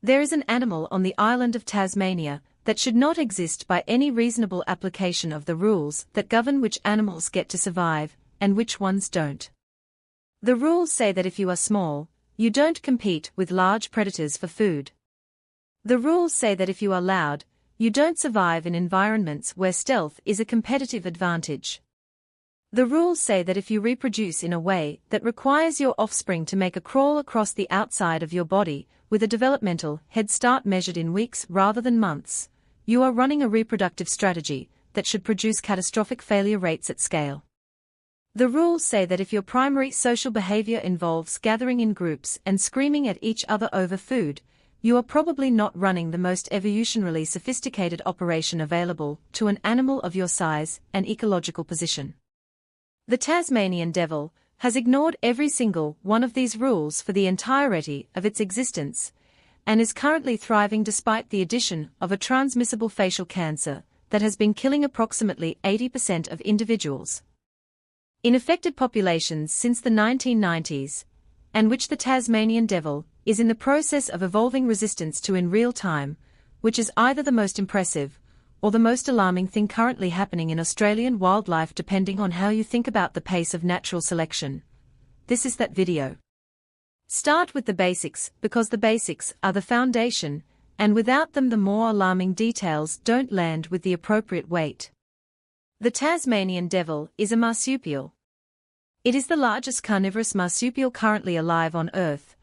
There is an animal on the island of Tasmania that should not exist by any reasonable application of the rules that govern which animals get to survive, and which ones don't. The rules say that if you are small, you don't compete with large predators for food. The rules say that if you are loud, you don't survive in environments where stealth is a competitive advantage. The rules say that if you reproduce in a way that requires your offspring to make a crawl across the outside of your body, with a developmental head start measured in weeks rather than months, you are running a reproductive strategy that should produce catastrophic failure rates at scale. The rules say that if your primary social behavior involves gathering in groups and screaming at each other over food, you are probably not running the most evolutionarily sophisticated operation available to an animal of your size and ecological position. The Tasmanian devil has ignored every single one of these rules for the entirety of its existence, and is currently thriving despite the addition of a transmissible facial cancer that has been killing approximately 80% of individuals in affected populations since the 1990s, and which the Tasmanian devil is in the process of evolving resistance to in real time, which is either the most impressive or the most alarming thing currently happening in Australian wildlife depending on how you think about the pace of natural selection. This is that video. Start with the basics, because the basics are the foundation, and without them the more alarming details don't land with the appropriate weight. The Tasmanian devil is a marsupial. It is the largest carnivorous marsupial currently alive on Earth,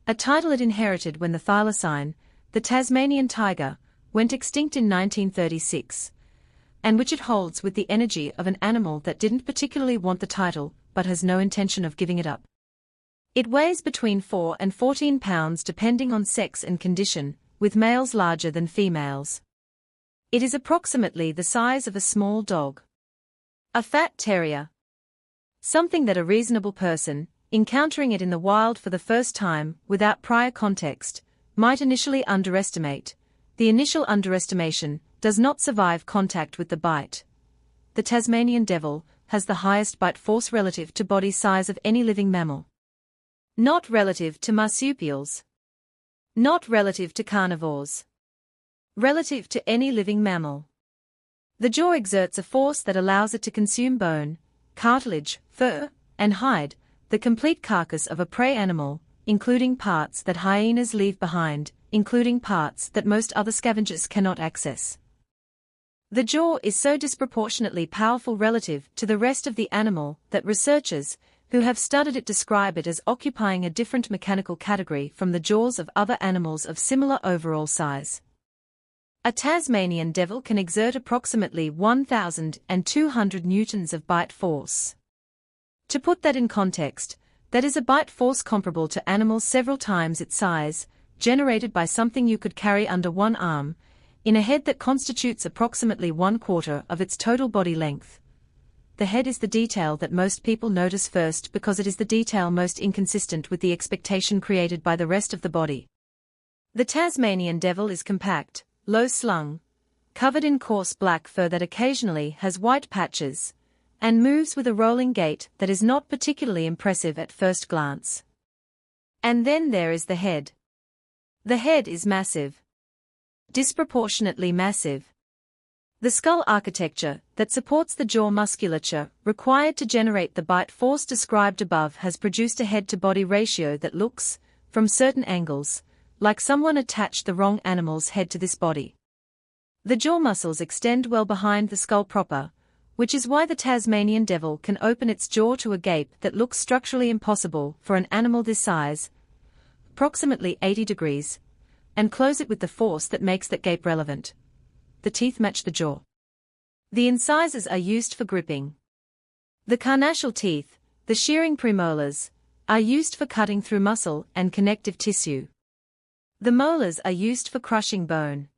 a title it inherited when the thylacine, the Tasmanian tiger, went extinct in 1936, and which it holds with the energy of an animal that didn't particularly want the title but has no intention of giving it up. It weighs between 4 and 14 pounds depending on sex and condition, with males larger than females. It is approximately the size of a small dog. A fat terrier. Something that a reasonable person, encountering it in the wild for the first time without prior context, might initially underestimate. The initial underestimation does not survive contact with the bite. The Tasmanian devil has the highest bite force relative to body size of any living mammal. Not relative to marsupials. Not relative to carnivores. Relative to any living mammal. The jaw exerts a force that allows it to consume bone, cartilage, fur, and hide, the complete carcass of a prey animal, including parts that hyenas leave behind, including parts that most other scavengers cannot access. The jaw is so disproportionately powerful relative to the rest of the animal that researchers who have studied it describe it as occupying a different mechanical category from the jaws of other animals of similar overall size. A Tasmanian devil can exert approximately 1,200 newtons of bite force. To put that in context, that is a bite force comparable to animals several times its size, generated by something you could carry under one arm, in a head that constitutes approximately 1/4 of its total body length. The head is the detail that most people notice first because it is the detail most inconsistent with the expectation created by the rest of the body. The Tasmanian devil is compact, low-slung, covered in coarse black fur that occasionally has white patches, and moves with a rolling gait that is not particularly impressive at first glance. And then there is the head. The head is massive. Disproportionately massive. The skull architecture that supports the jaw musculature required to generate the bite force described above has produced a head-to-body ratio that looks, from certain angles, like someone attached the wrong animal's head to this body. The jaw muscles extend well behind the skull proper, which is why the Tasmanian devil can open its jaw to a gape that looks structurally impossible for an animal this size, approximately 80 degrees, and close it with the force that makes that gape relevant. The teeth match the jaw. The incisors are used for gripping. The carnassial teeth, the shearing premolars, are used for cutting through muscle and connective tissue. The molars are used for crushing bone.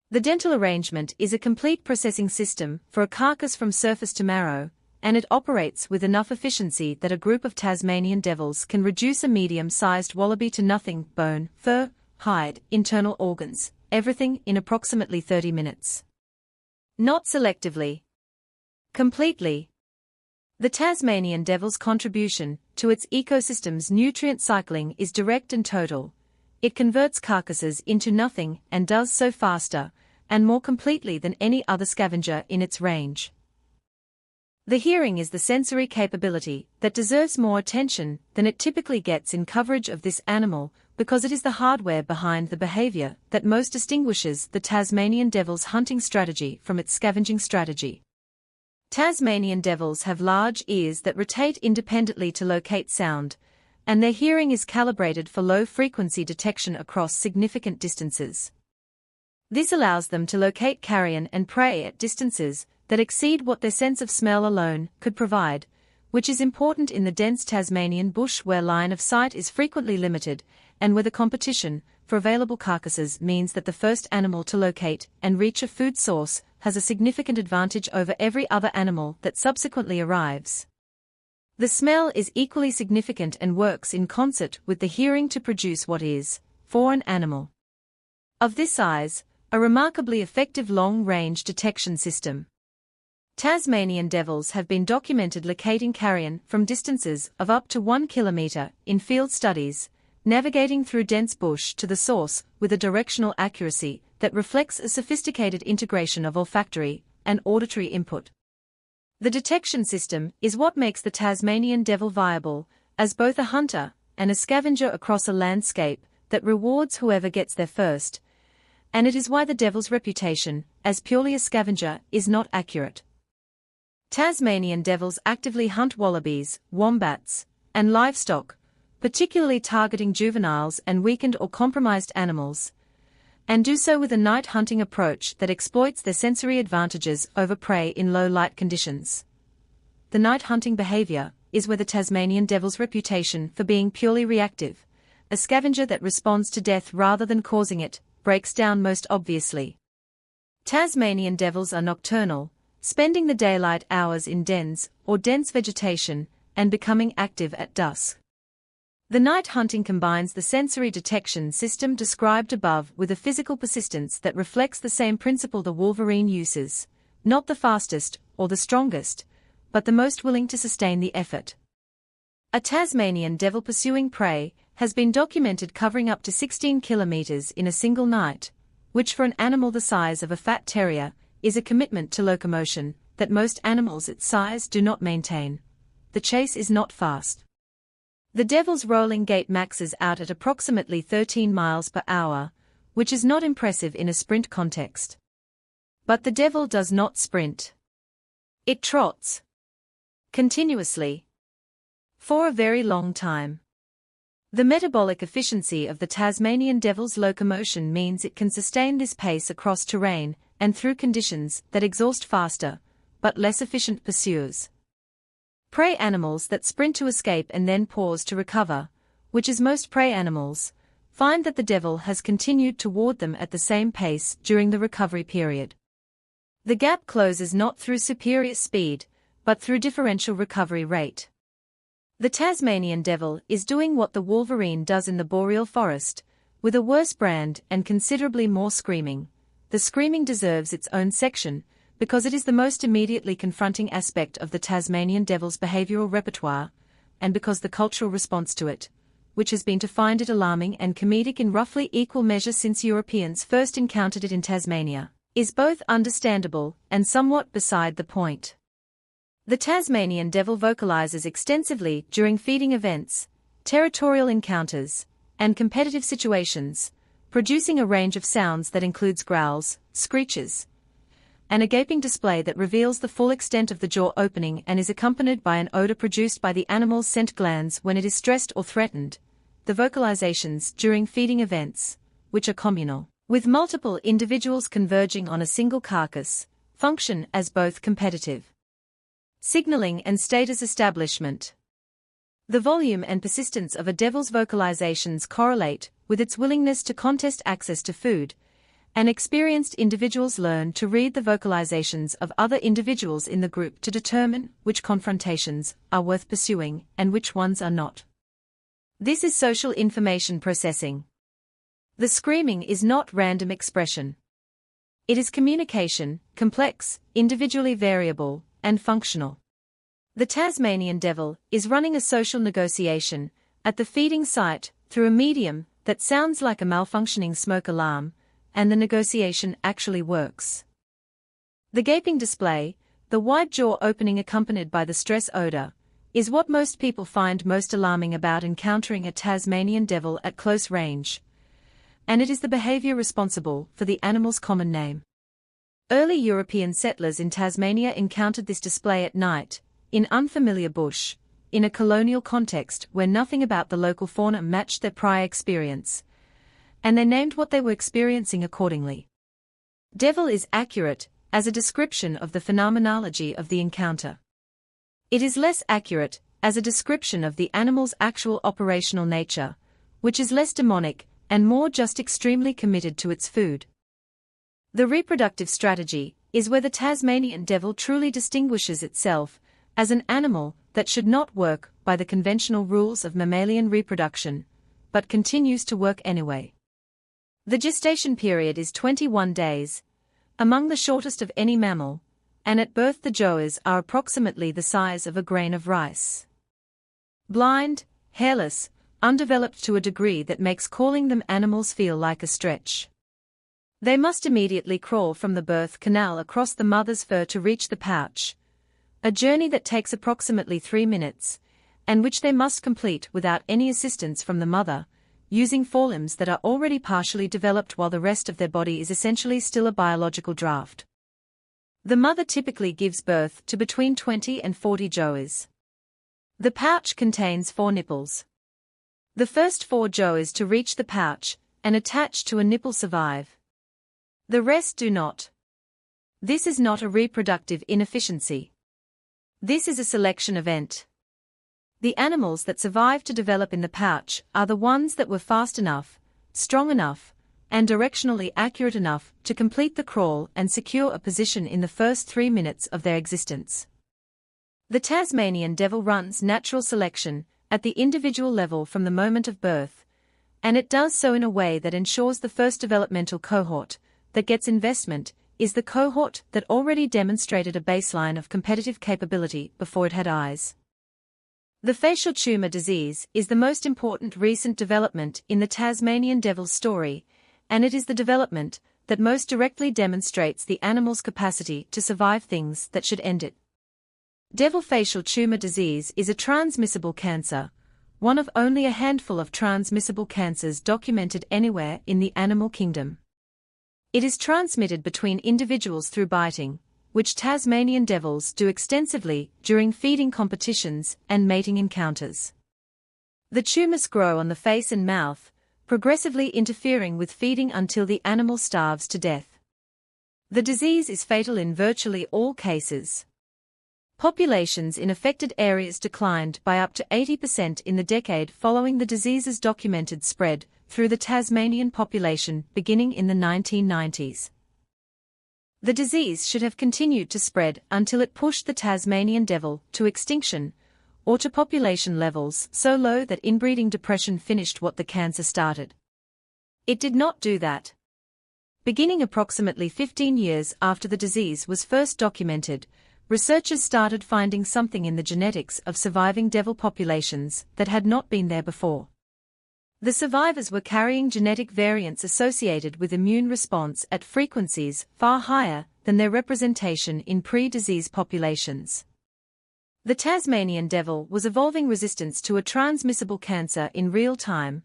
The dental arrangement is a complete processing system for a carcass from surface to marrow, and it operates with enough efficiency that a group of Tasmanian devils can reduce a medium-sized wallaby to nothing: bone, fur, hide, internal organs, everything in approximately 30 minutes. Not selectively. Completely. The Tasmanian devil's contribution to its ecosystem's nutrient cycling is direct and total. it converts carcasses into nothing and does so faster and more completely than any other scavenger in its range. The hearing is the sensory capability that deserves more attention than it typically gets in coverage of this animal, because it is the hardware behind the behavior that most distinguishes the Tasmanian devil's hunting strategy from its scavenging strategy. Tasmanian devils have large ears that rotate independently to locate sound, and their hearing is calibrated for low-frequency detection across significant distances. This allows them to locate carrion and prey at distances that exceed what their sense of smell alone could provide, which is important in the dense Tasmanian bush where line of sight is frequently limited, and where the competition for available carcasses means that the first animal to locate and reach a food source has a significant advantage over every other animal that subsequently arrives. The smell is equally significant and works in concert with the hearing to produce what is, for an animal of this size, a remarkably effective long-range detection system. Tasmanian devils have been documented locating carrion from distances of up to 1 kilometre in field studies, navigating through dense bush to the source with a directional accuracy that reflects a sophisticated integration of olfactory and auditory input. The detection system is what makes the Tasmanian devil viable as both a hunter and a scavenger across a landscape that rewards whoever gets there first, and it is why the devil's reputation as purely a scavenger is not accurate. Tasmanian devils actively hunt wallabies, wombats, and livestock, particularly targeting juveniles and weakened or compromised animals, and do so with a night hunting approach that exploits their sensory advantages over prey in low light conditions. The night hunting behavior is where the Tasmanian devil's reputation for being purely reactive, a scavenger that responds to death rather than causing it, breaks down most obviously. Tasmanian devils are nocturnal, spending the daylight hours in dens or dense vegetation and becoming active at dusk. The night hunting combines the sensory detection system described above with a physical persistence that reflects the same principle the wolverine uses, not the fastest or the strongest, but the most willing to sustain the effort. A Tasmanian devil pursuing prey has been documented covering up to 16 kilometers in a single night, which for an animal the size of a fat terrier is a commitment to locomotion that most animals its size do not maintain. The chase is not fast. The devil's rolling gait maxes out at approximately 13 miles per hour, which is not impressive in a sprint context. But the devil does not sprint. It trots continuously for a very long time. The metabolic efficiency of the Tasmanian devil's locomotion means it can sustain this pace across terrain and through conditions that exhaust faster, but less efficient pursuers. Prey animals that sprint to escape and then pause to recover, which is most prey animals, find that the devil has continued toward them at the same pace during the recovery period. The gap closes not through superior speed, but through differential recovery rate. The Tasmanian devil is doing what the wolverine does in the boreal forest, with a worse brand and considerably more screaming. The screaming deserves its own section, because it is the most immediately confronting aspect of the Tasmanian devil's behavioral repertoire, and because the cultural response to it, which has been to find it alarming and comedic in roughly equal measure since Europeans first encountered it in Tasmania, is both understandable and somewhat beside the point. The Tasmanian devil vocalizes extensively during feeding events, territorial encounters, and competitive situations, producing a range of sounds that includes growls, screeches, and a gaping display that reveals the full extent of the jaw opening and is accompanied by an odor produced by the animal's scent glands when it is stressed or threatened. The vocalizations during feeding events, which are communal, with multiple individuals converging on a single carcass, function as both competitive signaling and status establishment. The volume and persistence of a devil's vocalizations correlate with its willingness to contest access to food, and experienced individuals learn to read the vocalizations of other individuals in the group to determine which confrontations are worth pursuing and which ones are not. This is social information processing. The screaming is not random expression. It is communication, complex, individually variable, and functional. The Tasmanian devil is running a social negotiation at the feeding site through a medium that sounds like a malfunctioning smoke alarm, and the negotiation actually works. The gaping display, the wide jaw opening accompanied by the stress odor, is what most people find most alarming about encountering a Tasmanian devil at close range. And it is the behavior responsible for the animal's common name. Early European settlers in Tasmania encountered this display at night, in unfamiliar bush, in a colonial context where nothing about the local fauna matched their prior experience, and they named what they were experiencing accordingly. Devil is accurate as a description of the phenomenology of the encounter. It is less accurate as a description of the animal's actual operational nature, which is less demonic and more just extremely committed to its food. The reproductive strategy is where the Tasmanian devil truly distinguishes itself as an animal that should not work by the conventional rules of mammalian reproduction, but continues to work anyway. The gestation period is 21 days, among the shortest of any mammal, and at birth the joas are approximately the size of a grain of rice. Blind, hairless, undeveloped to a degree that makes calling them animals feel like a stretch. They must immediately crawl from the birth canal across the mother's fur to reach the pouch, a journey that takes approximately 3 minutes, and which they must complete without any assistance from the mother, using forelimbs that are already partially developed while the rest of their body is essentially still a biological draft. The mother typically gives birth to between 20 and 40 joas. The pouch contains 4 nipples. The first 4 joas to reach the pouch and attach to a nipple survive. The rest do not. This is not a reproductive inefficiency. This is a selection event. The animals that survive to develop in the pouch are the ones that were fast enough, strong enough, and directionally accurate enough to complete the crawl and secure a position in the first 3 minutes of their existence. The Tasmanian devil runs natural selection at the individual level from the moment of birth, and it does so in a way that ensures the first developmental cohort that gets investment is the cohort that already demonstrated a baseline of competitive capability before it had eyes. The facial tumor disease is the most important recent development in the Tasmanian devil's story, and it is the development that most directly demonstrates the animal's capacity to survive things that should end it. Devil facial tumor disease is a transmissible cancer, one of only a handful of transmissible cancers documented anywhere in the animal kingdom. It is transmitted between individuals through biting, which Tasmanian devils do extensively during feeding competitions and mating encounters. The tumors grow on the face and mouth, progressively interfering with feeding until the animal starves to death. The disease is fatal in virtually all cases. Populations in affected areas declined by up to 80% in the decade following the disease's documented spread through the Tasmanian population beginning in the 1990s. The disease should have continued to spread until it pushed the Tasmanian devil to extinction, or to population levels so low that inbreeding depression finished what the cancer started. It did not do that. Beginning approximately 15 years after the disease was first documented, researchers started finding something in the genetics of surviving devil populations that had not been there before. The survivors were carrying genetic variants associated with immune response at frequencies far higher than their representation in pre-disease populations. The Tasmanian devil was evolving resistance to a transmissible cancer in real time,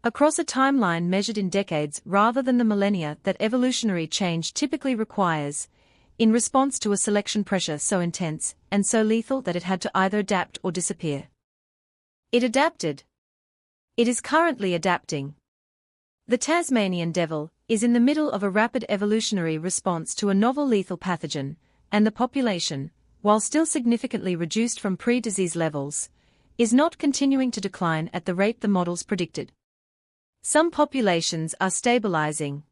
across a timeline measured in decades rather than the millennia that evolutionary change typically requires, in response to a selection pressure so intense and so lethal that it had to either adapt or disappear. It adapted. It is currently adapting. The Tasmanian devil is in the middle of a rapid evolutionary response to a novel lethal pathogen, and the population, while still significantly reduced from pre-disease levels, is not continuing to decline at the rate the models predicted. Some populations are stabilizing.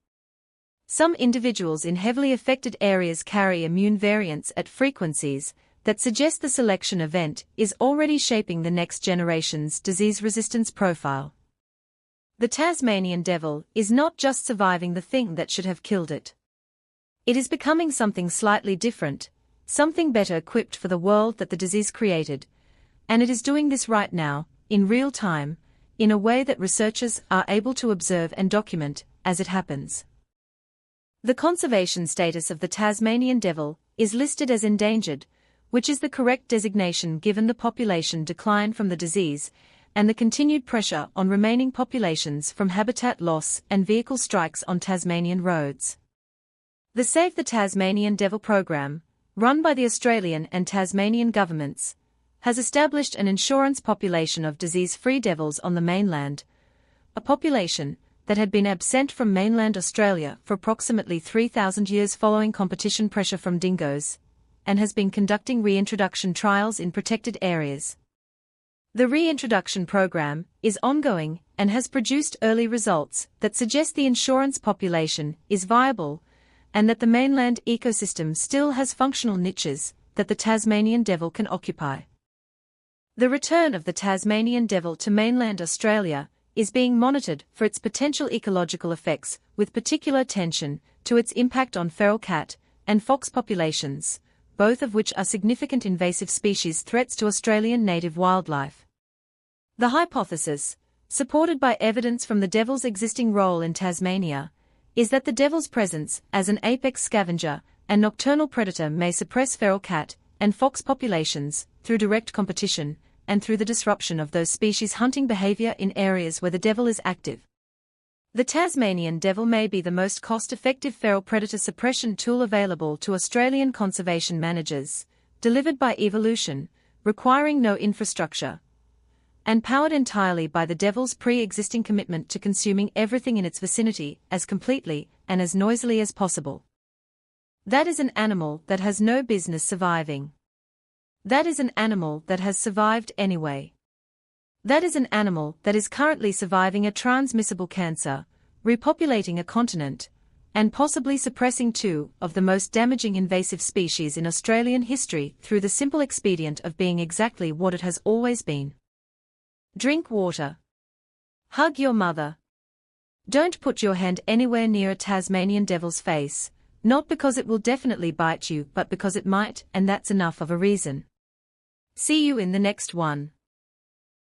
Some individuals in heavily affected areas carry immune variants at frequencies that suggest the selection event is already shaping the next generation's disease resistance profile. The Tasmanian devil is not just surviving the thing that should have killed it. It is becoming something slightly different, something better equipped for the world that the disease created, and it is doing this right now, in real time, in a way that researchers are able to observe and document as it happens. The conservation status of the Tasmanian devil is listed as endangered, which is the correct designation given the population decline from the disease and the continued pressure on remaining populations from habitat loss and vehicle strikes on Tasmanian roads. The Save the Tasmanian Devil program, run by the Australian and Tasmanian governments, has established an insurance population of disease-free devils on the mainland, a population that had been absent from mainland Australia for approximately 3,000 years following competition pressure from dingoes, and has been conducting reintroduction trials in protected areas. The reintroduction program is ongoing and has produced early results that suggest the insurance population is viable and that the mainland ecosystem still has functional niches that the Tasmanian devil can occupy. The return of the Tasmanian devil to mainland Australia is being monitored for its potential ecological effects, with particular attention to its impact on feral cat and fox populations, both of which are significant invasive species threats to Australian native wildlife. The hypothesis, supported by evidence from the devil's existing role in Tasmania, is that the devil's presence as an apex scavenger and nocturnal predator may suppress feral cat and fox populations through direct competition and through the disruption of those species' hunting behaviour in areas where the devil is active. The Tasmanian devil may be the most cost-effective feral predator suppression tool available to Australian conservation managers, delivered by evolution, requiring no infrastructure, and powered entirely by the devil's pre-existing commitment to consuming everything in its vicinity as completely and as noisily as possible. That is an animal that has no business surviving. That is an animal that has survived anyway. That is an animal that is currently surviving a transmissible cancer, repopulating a continent, and possibly suppressing two of the most damaging invasive species in Australian history through the simple expedient of being exactly what it has always been. Drink water. Hug your mother. Don't put your hand anywhere near a Tasmanian devil's face, not because it will definitely bite you but because it might, and that's enough of a reason. See you in the next one.